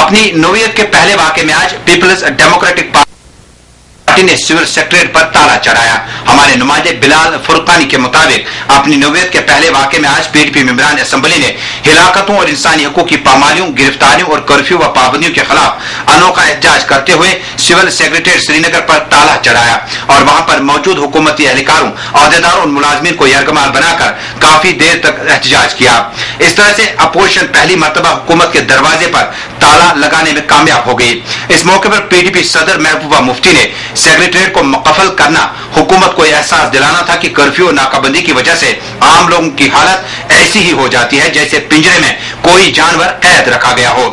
अपनी नौयत के पहले वाक़े में आज पीपल्स डेमोक्रेटिक पार्टी ने सिविल सेक्रेटरीट पर ताला चढ़ाया। हमारे नुमाइंदे बिलाल फुरकानी के मुताबिक अपनी नौयत के पहले वाक़े में आज पीडीपी मेंबरान असेंबली ने हिलाकतों और इंसानी हकूक की पामालियों, गिरफ्तारियों और कर्फ्यू व पाबंदियों के खिलाफ अनोखा एहतजाज करते हुए सिविल सेक्रेटरीट श्रीनगर पर ताला चढ़ाया और वहां पर मौजूद हुकूमती एहलकारों, अहदेदारों और मुलाजमीन को यरगमाल बनाकर काफी देर तक एहतजाज किया। इस तरह से अपोजिशन पहली मरतबा हुकूमत के दरवाजे पर ताला लगाने में कामयाब हो गई। इस मौके पर पीडीपी सदर महबूबा मुफ्ती ने सेक्रेटरीट को मुकफल करना हुकूमत को एहसास दिलाना था कि कर्फ्यू और नाकाबंदी की वजह से आम लोगों की हालत ऐसी ही हो जाती है जैसे पिंजरे में कोई जानवर कैद रखा गया हो।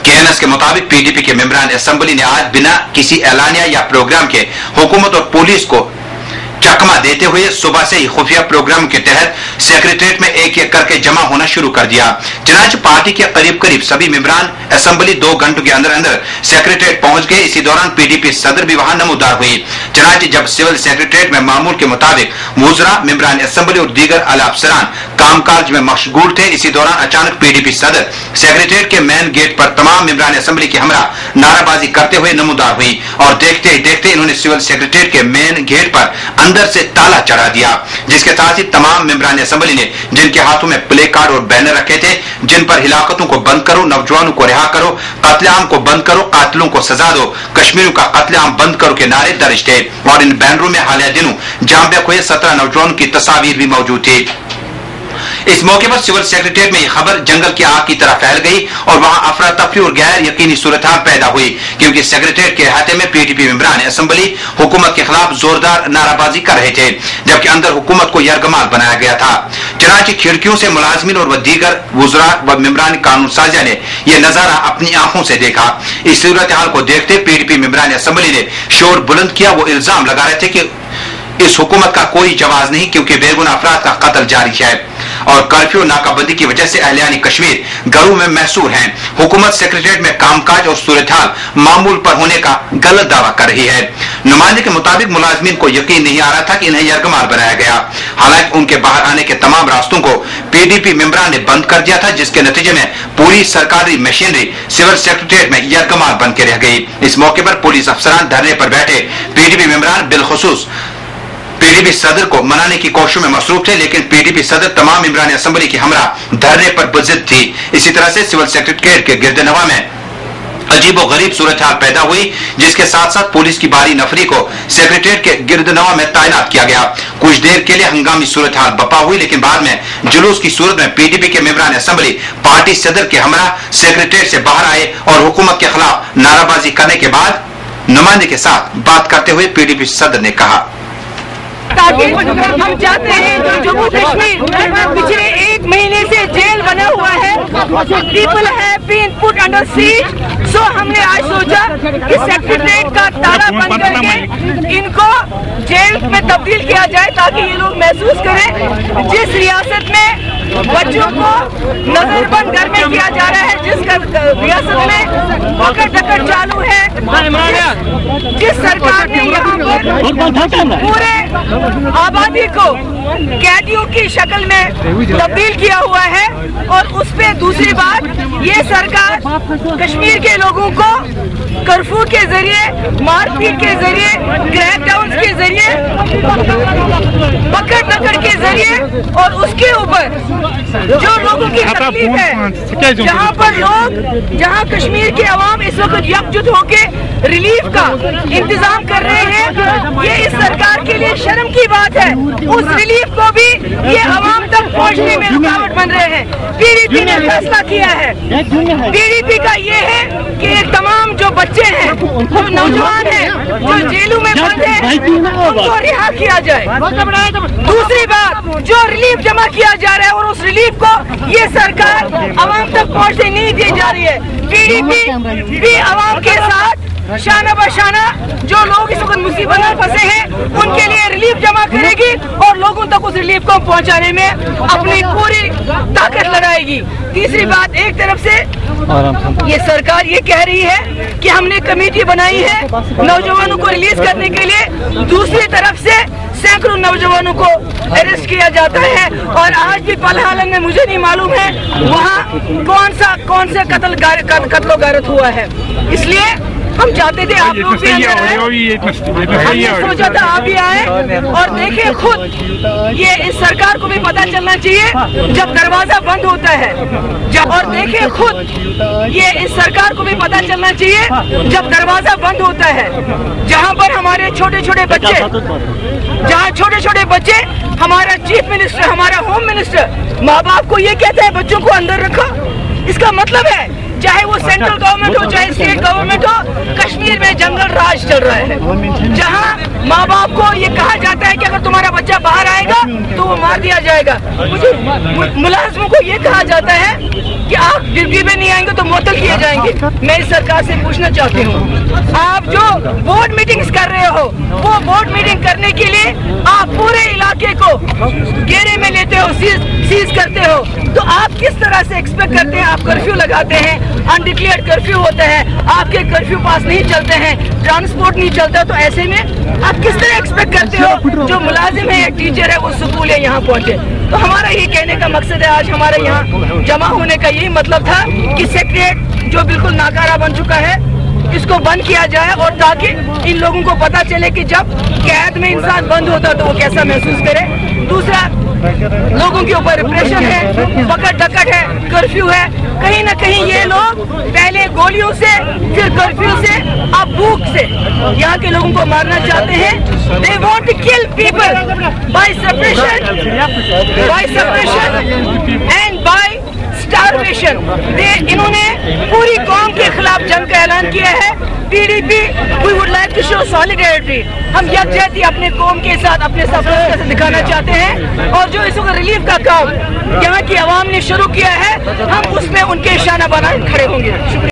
केएनएस के मुताबिक पीडीपी के मेंबरान असेंबली ने आज बिना किसी एलानिया या प्रोग्राम के हुकूमत और पुलिस को चकमा देते हुए सुबह से ही खुफिया प्रोग्राम के तहत सेक्रेटरीट में एक एक करके जमा होना शुरू कर दिया। चुनांचे पार्टी के करीब करीब सभी मेंबरान असेंबली 2 घंटों के अंदर अंदर सेक्रेटरीट पहुंच गए। इसी दौरान पीडीपी सदर भी वहां नमूदार हुई। चुनांचे जब सिविल सेक्रेटरीट में मामूल के मुताबिक वुज़रा, मेंबरान असेंबली और दीगर आला अफसरान कामकाज में मशगूल थे, इसी दौरान अचानक पीडीपी सदर सेक्रेटरीट के मेन गेट पर तमाम मेंबरान असेंबली के हमरा नाराबाजी करते हुए नमूदार हुई और देखते ही देखते इन्होंने सिविल सेक्रेटरीट के मेन गेट पर अंदर से ताला चढ़ा दिया, जिसके साथ ही तमाम मेंबरान असेंबली ने जिनके हाथों में प्ले कार्ड और बैनर रखे थे जिन पर हिलाकतों को बंद करो, नौजवानों को रिहा करो, कत्लेआम को बंद करो, कातिलों को सजा दो, कश्मीरियों का कत्लेआम बंद करो के नारे दर्ज थे और इन बैनरों में हालिया दिनों जाम बहक हुए 17 नौजवानों की तस्वीर भी मौजूद थी। इस मौके पर सिविल सेक्रेटरीट में यह खबर जंगल की आग की तरह फैल गई और वहां अफरा तफरी और गैर यकीनी सूरत पैदा हुई क्योंकि सेक्रेटरीट के अहाते में पीडीपी मेंबरान असेंबली हुकूमत के खिलाफ जोरदार नाराबाजी कर रहे थे जबकि अंदर हुकूमत को यरगमाल बनाया गया था। चुनांचे खिड़कियों से मुलाजमीन और दीगर वुज़रा व मेंबरान कानून साजिया ने यह नजारा अपनी आंखों से देखा। इस सूरत हाल को देखते पीडीपी मेंबरान असेंबली ने शोर बुलंद किया। वो इल्जाम लगा रहे थे कि इस हुकूमत का कोई जवाब नहीं क्योंकि बेगुनाह अफराद का कत्ल जारी है और कर्फ्यू नाकाबंदी की वजह से अहलियानी कश्मीर घरों में महसूर हैं। हुकूमत सेक्रेटरीट में कामकाज और सूरत हाल मामूल पर होने का गलत दावा कर रही है। नुमाइंदे के मुताबिक मुलाजमीन को यकीन नहीं आ रहा था कि इन्हें यरगमाल बनाया गया, हालांकि उनके बाहर आने के तमाम रास्तों को पीडीपी मेंबरान ने बंद कर दिया था जिसके नतीजे में पूरी सरकारी मशीनरी सिविल सेक्रेटरीट में यरगमाल बन के रह गई। इस मौके पर पुलिस अफसरान धरने पर बैठे पीडीपी मेंबरान बिलखुसूस पीडीपी सदर को मनाने की कोशिश में मसरूफ थे, लेकिन पीडीपी सदर तमाम मेंबरान असेंबली की हमरा धरने पर बुज़िद थी। इसी तरह से सिविल सेक्रेटरीट के गिरदनवा में अजीबो गरीब सूरत हाल पैदा हुई जिसके साथ साथ पुलिस की भारी नफरी को सेक्रेटरीट के गिरदनवा में तैनात किया गया। कुछ देर के लिए हंगामी सूरत हाल बपा हुई लेकिन बाद में जुलूस की सूरत में पीडीपी के मेंबरान असेंबली पार्टी सदर के हमरा सेक्रेटरीट से बाहर आए और हुकूमत के खिलाफ नाराबाजी करने के बाद नुमाइंदे के साथ बात करते हुए पीडीपी सदर ने कहा, ताकि हम चाहते हैं कि जम्मू कश्मीर पिछले 1 महीने से जेल बना हुआ है, people have been put under siege. So हमने आज सोचा कि सेक्रेटरीट का ताला बंद करके इनको जेल में तब्दील किया जाए ताकि ये लोग महसूस करें जिस रियासत में बच्चों को नजरबंद घर में किया जा रहा है, जिस रियासत में पकड़ दकड़ चालू है, जिस सरकार ने यहाँ पर पूरे आबादी को कैदियों की शक्ल में तब्दील किया हुआ है और उस पे दूसरी बात ये सरकार कश्मीर के लोगों को कर्फ्यू के जरिए, मारपीट के जरिए, क्रैकडाउन के जरिए, पकड़ दकड़ के जरिए और उसके ऊपर जो लोगों की तकलीफ है, जहाँ पर लोग, जहाँ कश्मीर के अवाम इस वक्त एकजुट होके रिलीफ का इंतजाम कर रहे हैं, ये इस सरकार के लिए शर्म की बात है। उस रिलीफ को भी ये अवाम तक पहुँचने में रुकावट बन रहे हैं। पीडीपी ने फैसला किया है, पीडीपी का ये है कि ये तमाम जो बच्चे हैं, जो नौजवान हैं, जो जेलों में बंद हैं, उनको रिहा किया जाए। दूसरी बात, जो रिलीफ जमा किया जा रहा है और उस रिलीफ को ये सरकार अवाम तक पहुँचने नहीं दी जा रही है। पीडीपी भी अवाम के साथ शाना बशाना जो लोग इस वक्त मुसीबत में फंसे हैं उनके लिए रिलीफ जमा करेगी और लोगों तक उस रिलीफ को पहुंचाने में अपनी पूरी ताकत लगाएगी। तीसरी बात, एक तरफ से ये सरकार ये कह रही है कि हमने कमेटी बनाई है नौजवानों को रिलीज करने के लिए, दूसरी तरफ से सैकड़ों नौजवानों को अरेस्ट किया जाता है। और आज भी पलहालन में मुझे नहीं मालूम है वहाँ कौन से कत्लो गारत हुआ है। इसलिए हम चाहते थे आप लोग भी अंदर आए, हमने सोचा था आप भी आए और देखें खुद। ये इस सरकार को भी पता चलना चाहिए जब दरवाजा बंद होता है, और देखें खुद, ये इस सरकार को भी पता चलना चाहिए जब दरवाजा बंद होता है, जहाँ पर हमारे छोटे छोटे बच्चे, हमारा चीफ मिनिस्टर, हमारा होम मिनिस्टर माँ बाप को ये कहते हैं बच्चों को अंदर रखो। इसका मतलब है चाहे वो सेंट्रल गवर्नमेंट हो चाहे स्टेट गवर्नमेंट हो, कश्मीर में जंगल राज चल रहा है, जहां माँ बाप को ये कहा जाता है कि अगर तुम्हारा बच्चा बाहर आएगा तो वो मार दिया जाएगा। मुझे मुलाजिमों को ये कहा जाता है कि आप ड्यूटी में नहीं आएंगे तो मुअत्तल किए जाएंगे। मैं इस सरकार से पूछना चाहती हूँ, आप जो बोर्ड मीटिंग्स कर रहे हो, वो बोर्ड मीटिंग करने के लिए आप पूरे इलाके को घेरे में लेते हो, सीज करते हो, तो आप किस तरह से एक्सपेक्ट करते हैं? आप कर्फ्यू लगाते हैं, अनडिक्लेयर्ड कर्फ्यू होता है, आपके कर्फ्यू पास नहीं चलते हैं, ट्रांसपोर्ट नहीं चलता, तो ऐसे में आप किस तरह एक्सपेक्ट करते हो जो मुलाजिम है या टीचर है वो स्कूल है यहाँ पहुँचे? तो हमारा ये कहने का मकसद है, आज हमारे यहाँ जमा होने का यही मतलब था कि सेक्रेटरीट जो बिल्कुल नाकारा बन चुका है इसको बंद किया जाए, और ताकि इन लोगों को पता चले कि जब कैद में इंसान बंद होता तो वो कैसा महसूस करे। दूसरा, लोगों के ऊपर रिप्रेशन है, पकड़ धक्कड़ है, कर्फ्यू है, कहीं ना कहीं ये लोग पहले गोलियों से फिर कर्फ्यू से अब भूख से यहाँ के लोगों को मारना चाहते हैं। They want to kill people by suppression and by starvation। इन्होंने पूरी कौम के खिलाफ जंग का ऐलान किया है। PDP we would like to show solidarity। हम यकजहती अपने कौम के साथ अपने सफर से दिखाना चाहते हैं, और जो इस वक्त रिलीफ का काम यहाँ की आवाम ने शुरू किया है, हम उसमें उनके निशाना बना खड़े होंगे।